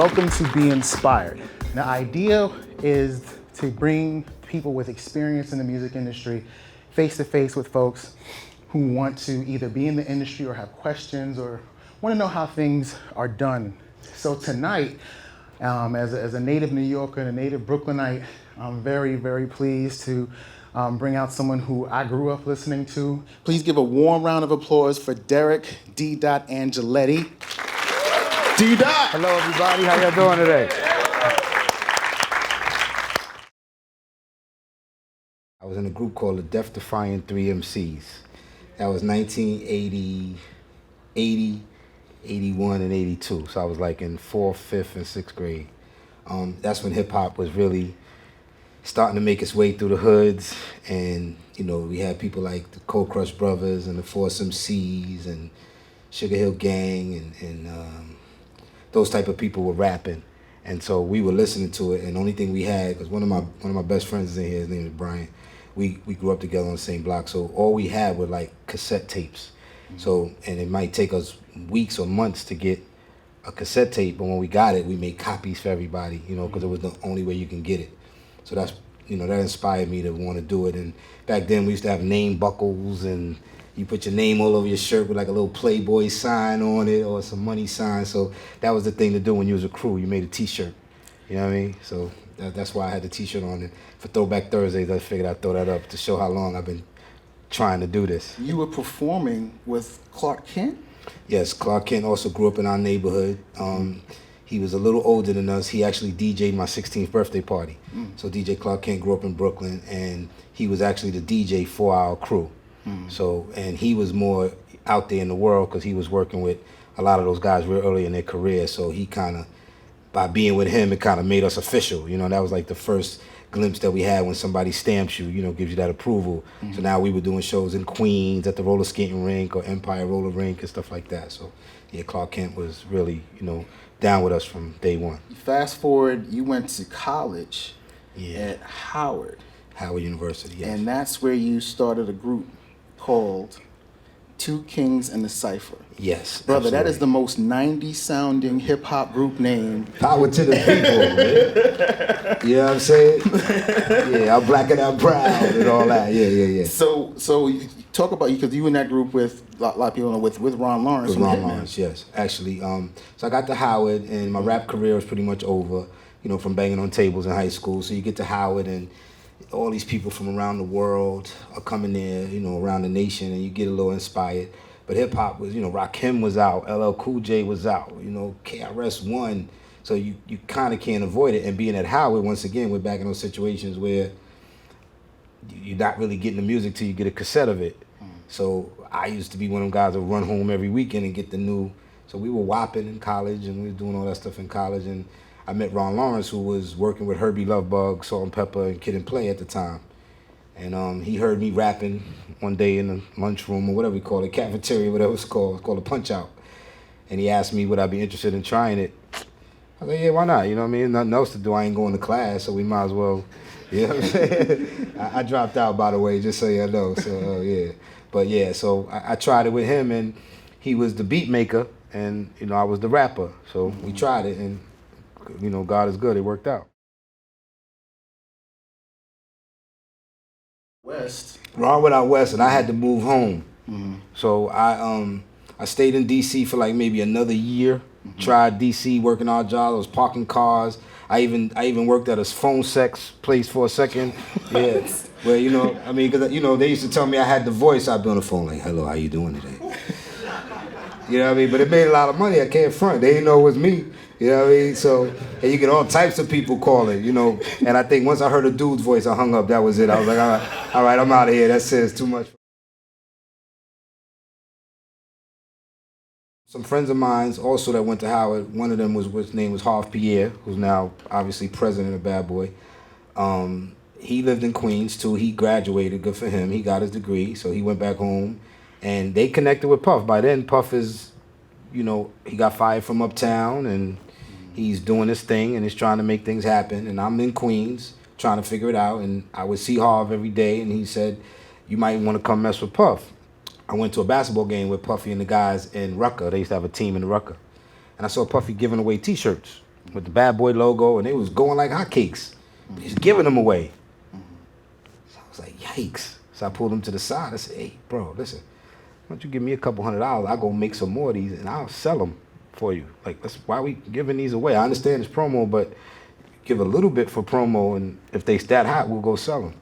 Welcome to Be Inspired. The idea is to bring people with experience in the music industry face to face with folks who want to either be in the industry or have questions or want to know how things are done. So tonight, as a native New Yorker and a native Brooklynite, I'm very, very pleased to bring out someone who I grew up listening to. Please give a warm round of applause for Derrick D. Angelettie. D. Hello, everybody. How y'all doing today? I was in a group called the Death Defying 3 MCs. That was 1980, 80, 81, and 82. So I was like in 4th, 5th, and 6th grade. That's when hip hop was really starting to make its way through the hoods. And, you know, we had people like the Cold Crush Brothers and the Force MCs and Sugar Hill Gang and those type of people were rapping. And so we were listening to it, and the only thing we had, because one of my best friends is in here, his name is Brian. We grew up together on the same block, so all we had were like cassette tapes. Mm-hmm. So, and it might take us weeks or months to get a cassette tape, but when we got it, we made copies for everybody, you know, because it was the only way you can get it. So that's, you know, that inspired me to want to do it. And back then we used to have name buckles, and you put your name all over your shirt with like a little Playboy sign on it or some money sign. So that was the thing to do when you was a crew. You made a T-shirt, you know what I mean? So that's why I had the T-shirt on. And for Throwback Thursdays, I figured I'd throw that up to show how long I've been trying to do this. You were performing with Clark Kent? Yes, Clark Kent also grew up in our neighborhood. He was a little older than us. He actually DJ'd my 16th birthday party. So DJ Clark Kent grew up in Brooklyn, and he was actually the DJ for our crew. So, and he was more out there in the world because he was working with a lot of those guys real early in their career. So he kind of, by being with him, it kind of made us official. You know, that was like the first glimpse that we had when somebody stamps you, you know, gives you that approval. So now we were doing shows in Queens at the roller skating rink or Empire roller rink and stuff like that. So yeah, Clark Kent was really, you know, down with us from day one. Fast forward, you went to college at Howard University, yes. And that's where you started a group called Two Kings and the Cypher. Yes, brother, absolutely. That is the most 90s sounding hip hop group name. Power to the people, man. You know what I'm saying? Yeah, I'm black and I'm proud and all that. Yeah. So you talk about, because you in that group with a lot of people know with Ron Lawrence. With Ron Lawrence, yes. Actually, so I got to Howard, and my rap career was pretty much over, you know, from banging on tables in high school. So you get to Howard, and all these people from around the world are coming there, you know, around the nation, and you get a little inspired. But hip hop was, you know, Rakim was out, LL Cool J was out, you know, KRS One. So you kind of can't avoid it. And being at Howard, once again, we're back in those situations where you're not really getting the music till you get a cassette of it. So I used to be one of them guys that would run home every weekend and get the new. So we were whopping in college, and we were doing all that stuff in college. And I met Ron Lawrence, who was working with Herbie Lovebug, Salt and Pepper, and Kid and Play at the time. And he heard me rapping one day in the lunchroom or whatever we call it, cafeteria, whatever it's called a Punch Out. And he asked me would I be interested in trying it. I was like, yeah, why not? You know what I mean? Nothing else to do. I ain't going to class, so we might as well. You know what I'm saying? I dropped out, by the way, just so you know. So, yeah. But, yeah, so I tried it with him, and he was the beat maker, and, you know, I was the rapper. So we tried it, and, you know, God is good. It worked out. Ron went out west, and I had to move home. So I stayed in D.C. for like maybe another year. Tried D.C. working odd jobs. I was parking cars. I even worked at a phone sex place for a second. Yeah, where, you know, I mean, because, you know, they used to tell me I had the voice. I'd be on the phone like, hello, how you doing today? You know what I mean? But it made a lot of money. I can't front. They didn't know it was me. You know what I mean? So, and you get all types of people calling, you know. And I think once I heard a dude's voice, I hung up. That was it. I was like, all right, I'm out of here. That says too much. Some friends of mine also that went to Howard, one of them his name was Harv Pierre, who's now obviously president of Bad Boy. He lived in Queens too. He graduated, good for him. He got his degree, so he went back home. And they connected with Puff. By then, Puff is, you know, he got fired from Uptown, and he's doing his thing, and he's trying to make things happen. And I'm in Queens trying to figure it out. And I would see Harv every day, and he said, you might want to come mess with Puff. I went to a basketball game with Puffy and the guys in Rucker. They used to have a team in Rucker. And I saw Puffy giving away T-shirts. with the Bad Boy logo, and they was going like hotcakes. He's giving them away. So I was like, yikes. So I pulled him to the side. I said, hey, bro, listen, why don't you give me a couple $100? I'll go make some more of these, and I'll sell them for you. Like, that's why we giving these away. I understand it's promo, but give a little bit for promo, and if they that hot, we'll go sell them.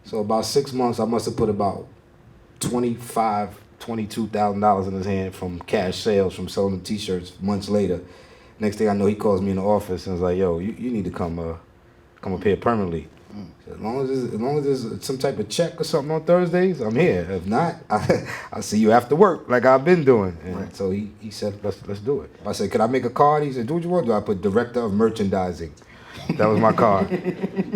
So about 6 months, I must have put about $22,000 in his hand from cash sales from selling the T-shirts. Months later, next thing I know, he calls me in the office and was like, "Yo, you need to come up here permanently. So as long as there's some type of check or something on Thursdays, I'm here. If not, I'll see you after work like I've been doing." And so he said, "Let's do it." I said, "Can I make a card?" He said, "Do what you want." Do I put Director of Merchandising? That was my card.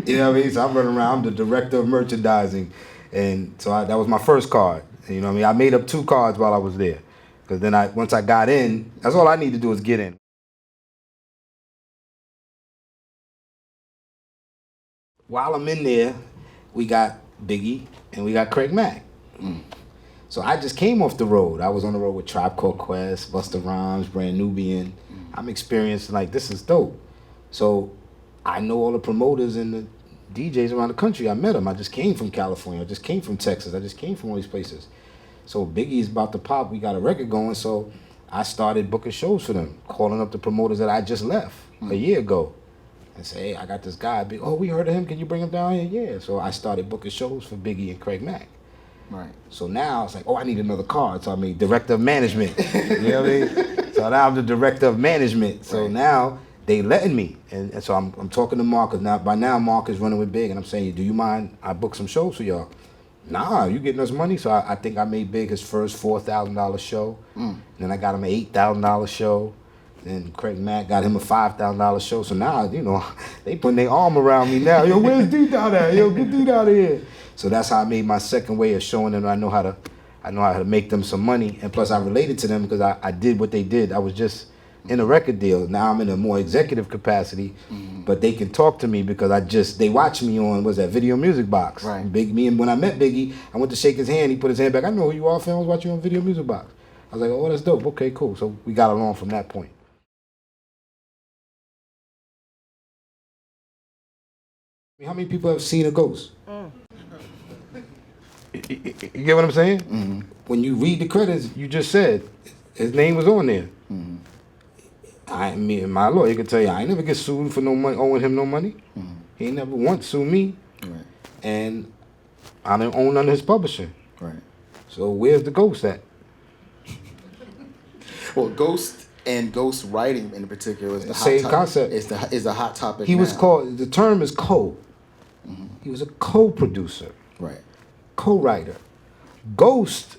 You know what I mean? So I'm running around, I'm the Director of Merchandising. And so that was my first card. You know what I mean? I made up 2 cards while I was there. Because then once I got in, that's all I need to do is get in. While I'm in there, we got Biggie and we got Craig Mack. So I just came off the road. I was on the road with Tribe Called Quest, Busta Rhymes, Brand Nubian. I'm experienced, like, this is dope. So I know all the promoters and the DJs around the country. I met them. I just came from California. I just came from Texas. I just came from all these places. So Biggie's about to pop. We got a record going. So I started booking shows for them, calling up the promoters that I just left a year ago. And say, hey, I got this guy. Oh, we heard of him. Can you bring him down here? Yeah. So I started booking shows for Biggie and Craig Mack. Right. So now it's like, oh, I need another card. So I made Director of Management. You know what I mean? So now I'm the Director of Management. So now they letting me. And so I'm talking to Mark. Now, by now, Mark is running with Big. And I'm saying, do you mind I book some shows for y'all? Nah, you getting us money? So I think I made Big his first $4,000 show. Then I got him an $8,000 show. Then Craig Mack got him a $5,000 show. So now, you know, they putting their arm around me now. Yo, where's D down there? Yo, get D out of here. So that's how I made my second way of showing them I know how to make them some money. And plus I related to them because I did what they did. I was just in a record deal. Now I'm in a more executive capacity, but they can talk to me because they watch me on, Video Music Box. Right. And when I met Biggie, I went to shake his hand. He put his hand back. I know who you are, fam. I was watching you on Video Music Box. I was like, oh, that's dope. Okay, cool. So we got along from that point. How many people have seen a ghost? You get what I'm saying? When you read the credits, you just said his name was on there. Me and my lawyer can tell you, I ain't never get sued for no money, owing him no money. He ain't never once sued me. Right. And I didn't own none of his publishing. Right. So where's the ghost at? Well, ghost and ghost writing in particular is the Same concept. Is a hot topic. He was called, the term is co. He was a co-producer. Right. Co-writer. Ghost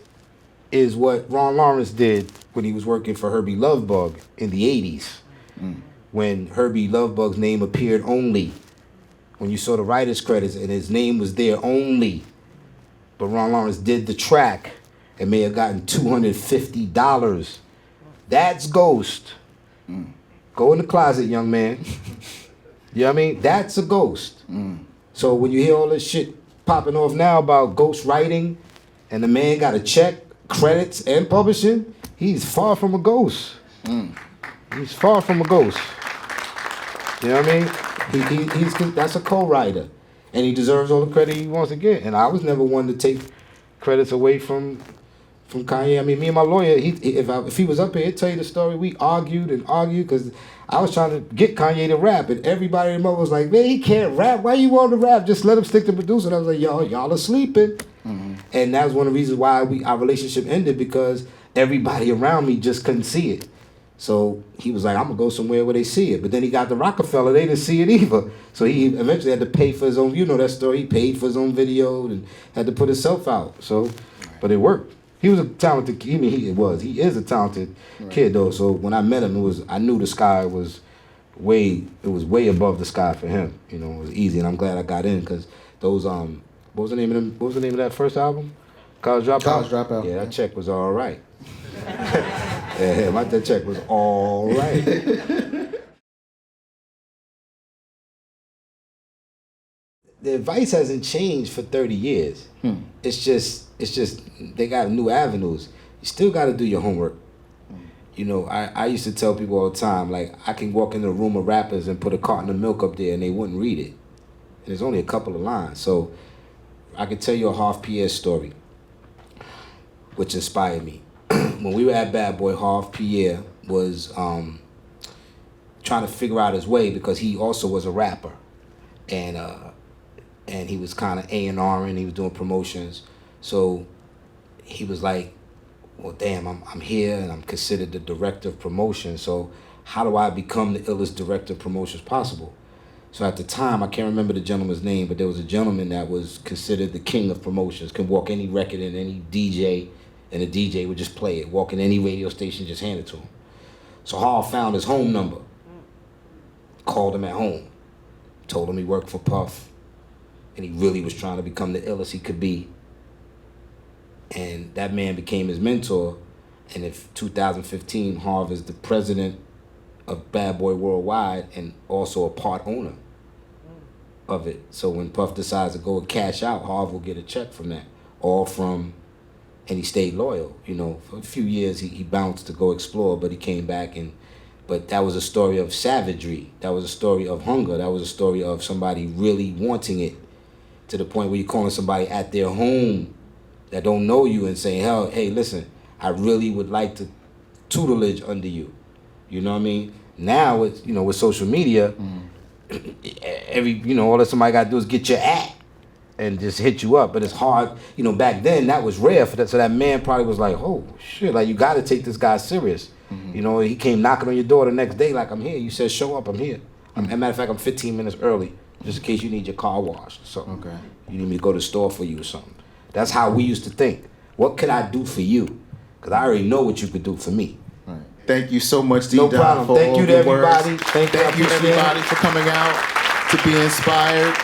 is what Ron Lawrence did when he was working for Herbie Lovebug in the 80s. When Herbie Lovebug's name appeared only. When you saw the writer's credits and his name was there only. But Ron Lawrence did the track and may have gotten $250. That's Ghost. Go in the closet, young man. You know what I mean? That's a ghost. So when you hear all this shit popping off now about ghost writing and the man got a check, credits, and publishing, he's far from a ghost. He's far from a ghost. You know what I mean? He's that's a co-writer. And he deserves all the credit he wants to get. And I was never one to take credits away from Kanye. I mean, me and my lawyer, if he was up here, he'd tell you the story. We argued because I was trying to get Kanye to rap, and everybody in the was like, man, he can't rap. Why you want to rap? Just let him stick to producing. I was like, y'all are sleeping. And that was one of the reasons why our relationship ended, because everybody around me just couldn't see it. So he was like, I'm going to go somewhere where they see it. But then he got the Rockefeller. They didn't see it either. So he eventually had to pay for his own, you know that story. He paid for his own video and had to put himself out. So, but it worked. He was a talented kid. I mean, he is a talented kid, though. So when I met him, I knew the sky was way above the sky for him. You know, it was easy. And I'm glad I got in, because those, what was the name of that first album? College Dropout? College Dropout. Yeah, that check was all right. That check was all right. The advice hasn't changed for 30 years. It's just they got new avenues. You still got to do your homework. You know, I used to tell people all the time, like, I can walk into a room of rappers and put a carton of milk up there and they wouldn't read it. And there's only a couple of lines. So I could tell you a Harv Pierre story, which inspired me. When we were at Bad Boy, Harv Pierre was trying to figure out his way because he also was a rapper. And he was kind of A&Ring, he was doing promotions. So he was like, well, damn, I'm here and I'm considered the director of promotion. So how do I become the illest director of promotions possible? So at the time, I can't remember the gentleman's name, but there was a gentleman that was considered the king of promotions, can walk any record in any DJ, and the DJ would just play it. Walk in any radio station, just hand it to him. So Harv found his home number, called him at home, told him he worked for Puff, and he really was trying to become the illest he could be. And that man became his mentor. And in 2015, Harv is the president of Bad Boy Worldwide and also a part owner of it. So when Puff decides to go and cash out, Harv will get a check from that, and he stayed loyal. You know, for a few years he bounced to go explore, but he came back but that was a story of savagery. That was a story of hunger. That was a story of somebody really wanting it to the point where you're calling somebody at their home that don't know you and saying, hell, hey, listen, I really would like to tutelage under you. You know what I mean? Now, with social media, all that somebody got to do is get your at and just hit you up. But it's hard. You know, back then, that was rare for that. So that man probably was like, oh, shit, like, you got to take this guy serious. You know, he came knocking on your door the next day like, I'm here. You said, show up, I'm here. As a matter of fact, I'm 15 minutes early, just in case you need your car washed or something. Okay. You need me to go to the store for you or something. That's how we used to think. What could I do for you? Because I already know what you could do for me. Right. Thank you so much, D. No problem. Thank you to everybody. Thank you everybody for coming out to be inspired.